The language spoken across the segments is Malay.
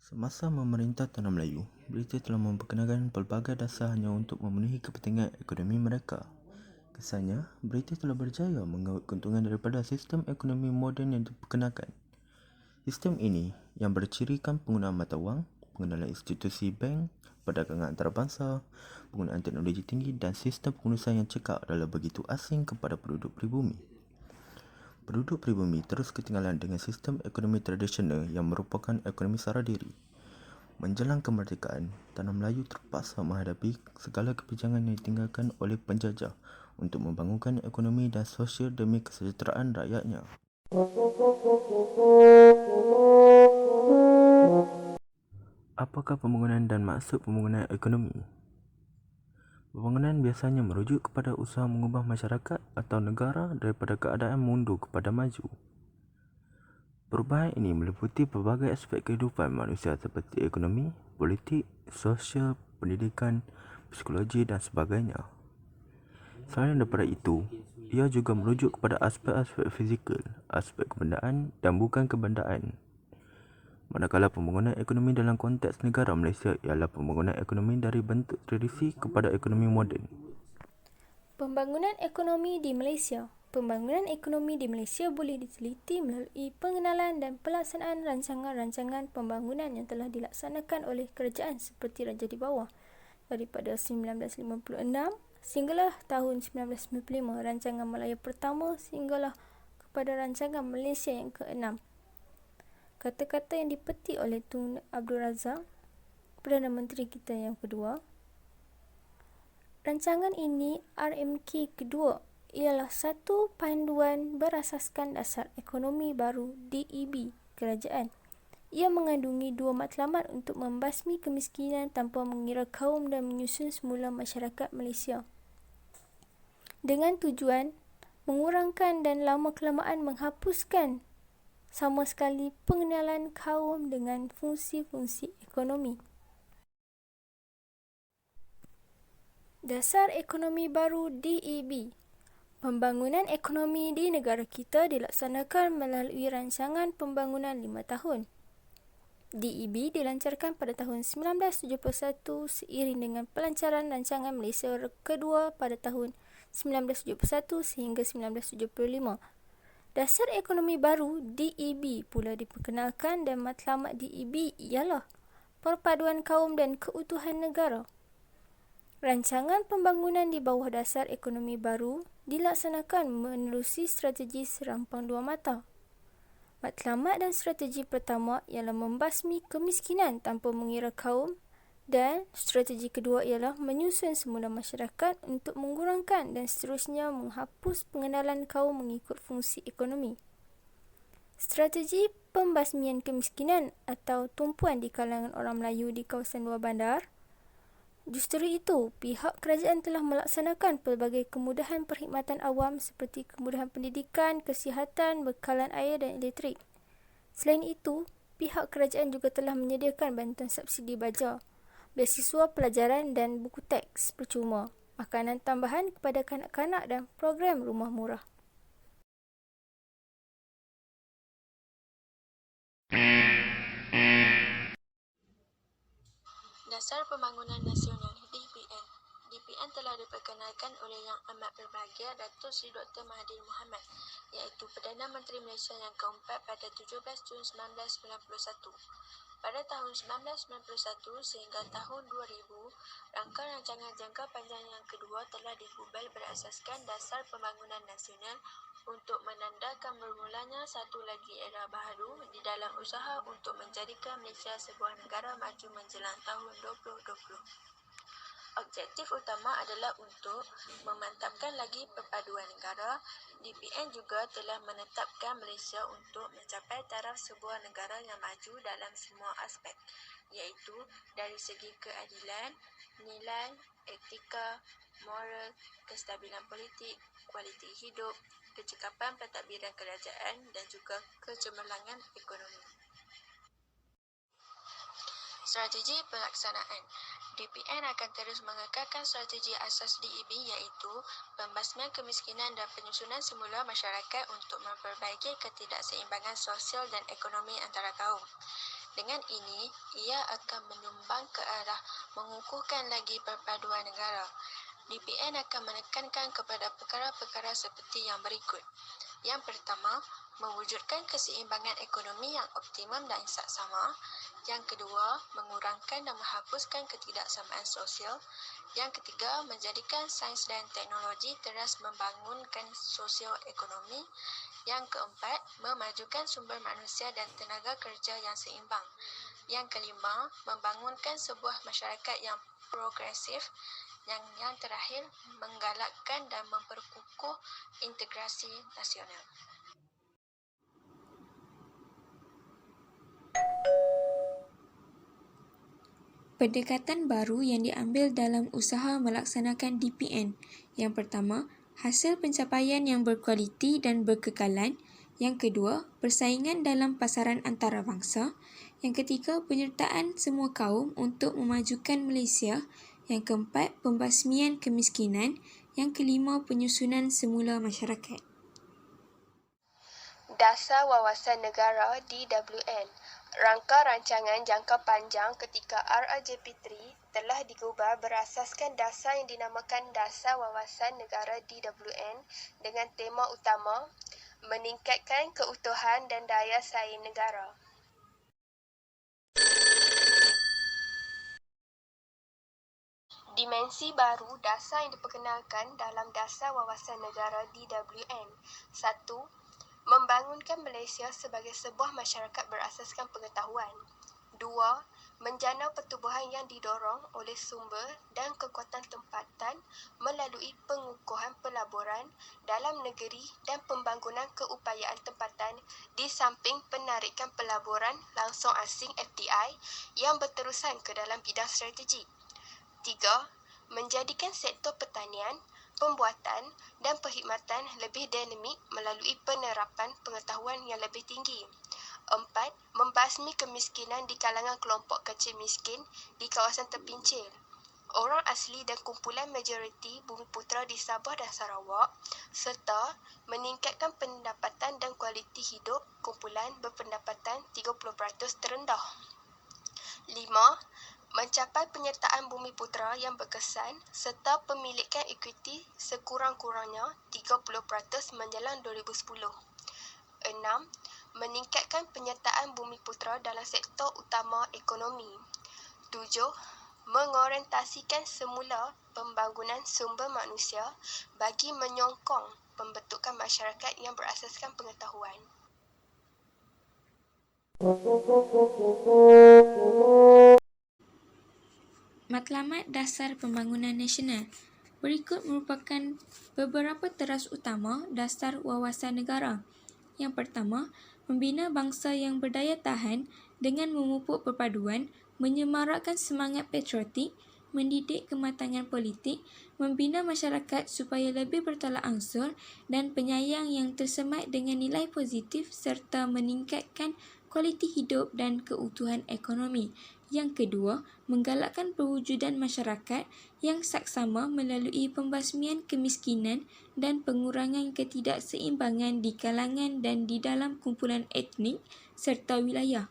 Semasa memerintah Tanah Melayu, British telah memperkenalkan pelbagai dasar hanya untuk memenuhi kepentingan ekonomi mereka. Kesannya, British telah berjaya mengaut keuntungan daripada sistem ekonomi moden yang diperkenalkan. Sistem ini yang bercirikan penggunaan mata wang, pengenalan institusi bank, perdagangan antarabangsa, penggunaan teknologi tinggi dan sistem pengurusan yang cekap adalah begitu asing kepada penduduk pribumi. Penduduk pribumi terus ketinggalan dengan sistem ekonomi tradisional yang merupakan ekonomi sara diri. Menjelang kemerdekaan, Tanah Melayu terpaksa menghadapi segala kebijakan yang ditinggalkan oleh penjajah untuk membangunkan ekonomi dan sosial demi kesejahteraan rakyatnya. Apakah pembangunan dan maksud pembangunan ekonomi? Pembangunan biasanya merujuk kepada usaha mengubah masyarakat atau negara daripada keadaan mundur kepada maju. Perubahan ini meliputi pelbagai aspek kehidupan manusia seperti ekonomi, politik, sosial, pendidikan, psikologi dan sebagainya. Selain daripada itu, ia juga merujuk kepada aspek-aspek fizikal, aspek kebendaan dan bukan kebendaan. Manakala pembangunan ekonomi dalam konteks negara Malaysia ialah pembangunan ekonomi dari bentuk tradisi kepada ekonomi moden. Pembangunan ekonomi di Malaysia. Pembangunan ekonomi di Malaysia boleh diteliti melalui pengenalan dan pelaksanaan rancangan-rancangan pembangunan yang telah dilaksanakan oleh kerajaan seperti Raja di Bawah daripada 1956 sehinggalah tahun 1995, Rancangan Malaya Pertama sehinggalah kepada Rancangan Malaysia yang ke-6. Kata-kata yang dipetik oleh Tun Abdul Razak, Perdana Menteri kita yang kedua. Rancangan ini RMK kedua ialah satu panduan berasaskan dasar ekonomi baru DEB kerajaan. Ia mengandungi dua matlamat untuk membasmi kemiskinan tanpa mengira kaum dan menyusun semula masyarakat Malaysia. Dengan tujuan mengurangkan dan lama-kelamaan menghapuskan sama sekali pengenalan kaum dengan fungsi-fungsi ekonomi. Dasar ekonomi baru DEB. Pembangunan ekonomi di negara kita dilaksanakan melalui rancangan pembangunan 5 tahun. DEB dilancarkan pada tahun 1971 seiring dengan pelancaran rancangan Malaysia kedua pada tahun 1971 sehingga 1975. Dasar ekonomi baru DEB pula diperkenalkan dan matlamat DEB ialah perpaduan kaum dan keutuhan negara. Rancangan pembangunan di bawah dasar ekonomi baru dilaksanakan menerusi strategi serampang dua mata. Matlamat dan strategi pertama ialah membasmi kemiskinan tanpa mengira kaum dan strategi kedua ialah menyusun semula masyarakat untuk mengurangkan dan seterusnya menghapus pengenalan kaum mengikut fungsi ekonomi. Strategi pembasmian kemiskinan atau tumpuan di kalangan orang Melayu di kawasan luar bandar. Justru itu, pihak kerajaan telah melaksanakan pelbagai kemudahan perkhidmatan awam seperti kemudahan pendidikan, kesihatan, bekalan air dan elektrik. Selain itu, pihak kerajaan juga telah menyediakan bantuan subsidi baja, beasiswa pelajaran dan buku teks percuma, makanan tambahan kepada kanak-kanak dan program rumah murah. Dasar Pembangunan Nasional DPN. DPN telah diperkenalkan oleh Yang Amat Berbahagia Datuk Seri Dr. Mahathir Mohamad, iaitu Perdana Menteri Malaysia yang keempat pada 17 Jun 1991. Pada tahun 1991 sehingga tahun 2000, rangka rancangan jangka panjang yang kedua telah digubal berasaskan Dasar Pembangunan Nasional untuk menandakan bermulanya satu lagi era baharu di dalam usaha untuk menjadikan Malaysia sebuah negara maju menjelang tahun 2020. Objektif utama adalah untuk memantapkan lagi perpaduan negara. DPN juga telah menetapkan Malaysia untuk mencapai taraf sebuah negara yang maju dalam semua aspek, iaitu dari segi keadilan, nilai, etika, moral, kestabilan politik, kualiti hidup, kecekapan pentadbiran kerajaan dan juga kecemerlangan ekonomi. Strategi pelaksanaan. DPN akan terus mengekalkan strategi asas DEB iaitu pembasmian kemiskinan dan penyusunan semula masyarakat untuk memperbaiki ketidakseimbangan sosial dan ekonomi antara kaum. Dengan ini, ia akan menyumbang ke arah mengukuhkan lagi perpaduan negara. DPN akan menekankan kepada perkara-perkara seperti yang berikut. Yang pertama, mewujudkan keseimbangan ekonomi yang optimum dan saksama. Yang kedua, mengurangkan dan menghapuskan ketidaksamaan sosial. Yang ketiga, menjadikan sains dan teknologi terus membangunkan sosioekonomi. Yang keempat, memajukan sumber manusia dan tenaga kerja yang seimbang. Yang kelima, membangunkan sebuah masyarakat yang progresif. Yang terakhir, menggalakkan dan memperkukuh integrasi nasional. Pendekatan baru yang diambil dalam usaha melaksanakan DPN. Yang pertama, hasil pencapaian yang berkualiti dan berkekalan. Yang kedua, persaingan dalam pasaran antarabangsa. Yang ketiga, penyertaan semua kaum untuk memajukan Malaysia. Yang keempat, pembasmian kemiskinan. Yang kelima, penyusunan semula masyarakat. Dasar Wawasan Negara DWN. Rangka rancangan jangka panjang ketika RRJP3 telah digubah berasaskan dasar yang dinamakan Dasar Wawasan Negara DWN dengan tema utama meningkatkan keutuhan dan daya saing negara. Dimensi baru dasar yang diperkenalkan dalam Dasar Wawasan Negara DWN. 1. Membangunkan Malaysia sebagai sebuah masyarakat berasaskan pengetahuan. 2. Menjana pertubuhan yang didorong oleh sumber dan kekuatan tempatan melalui pengukuhan pelaburan dalam negeri dan pembangunan keupayaan tempatan di samping penarikan pelaburan langsung asing FDI yang berterusan ke dalam bidang strategi. 3. Menjadikan sektor pertanian, pembuatan dan perkhidmatan lebih dinamik melalui penerapan pengetahuan yang lebih tinggi. 4. Membasmi kemiskinan di kalangan kelompok kecil miskin di kawasan terpencil, orang asli dan kumpulan majoriti Bumiputera di Sabah dan Sarawak, serta meningkatkan pendapatan dan kualiti hidup kumpulan berpendapatan 30% terendah. 5. Mencapai penyertaan Bumiputera yang berkesan serta pemilikan equity sekurang-kurangnya 30% menjelang 2010. 6. Meningkatkan penyertaan Bumiputera dalam sektor utama ekonomi. 7. Mengorientasikan semula pembangunan sumber manusia bagi menyokong pembentukan masyarakat yang berasaskan pengetahuan. Matlamat Dasar Pembangunan Nasional. Berikut merupakan beberapa teras utama Dasar Wawasan Negara. Yang pertama, membina bangsa yang berdaya tahan dengan memupuk perpaduan, menyemarakkan semangat patriotik, mendidik kematangan politik, membina masyarakat supaya lebih bertolak ansur dan penyayang yang tersemat dengan nilai positif serta meningkatkan kualiti hidup dan keutuhan ekonomi. Yang kedua, menggalakkan perwujudan masyarakat yang saksama melalui pembasmian kemiskinan dan pengurangan ketidakseimbangan di kalangan dan di dalam kumpulan etnik serta wilayah.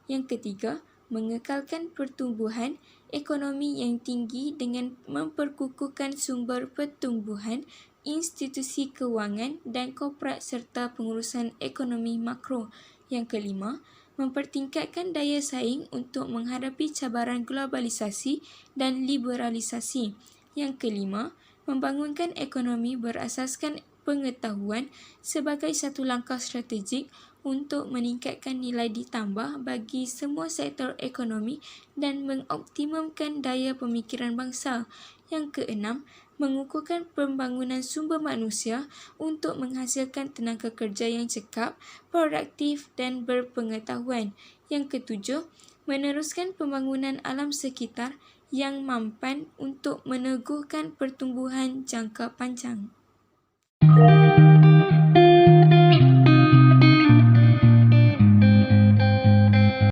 Yang ketiga, mengekalkan pertumbuhan ekonomi yang tinggi dengan memperkukuhkan sumber pertumbuhan, institusi kewangan dan korporat serta pengurusan ekonomi makro. Yang kelima, mempertingkatkan daya saing untuk menghadapi cabaran globalisasi dan liberalisasi. Yang kelima, membangunkan ekonomi berasaskan pengetahuan sebagai satu langkah strategik untuk meningkatkan nilai ditambah bagi semua sektor ekonomi dan mengoptimumkan daya pemikiran bangsa. Yang keenam, mengukuhkan pembangunan sumber manusia untuk menghasilkan tenaga kerja yang cekap, produktif dan berpengetahuan. Yang ketujuh, meneruskan pembangunan alam sekitar yang mampan untuk meneguhkan pertumbuhan jangka panjang.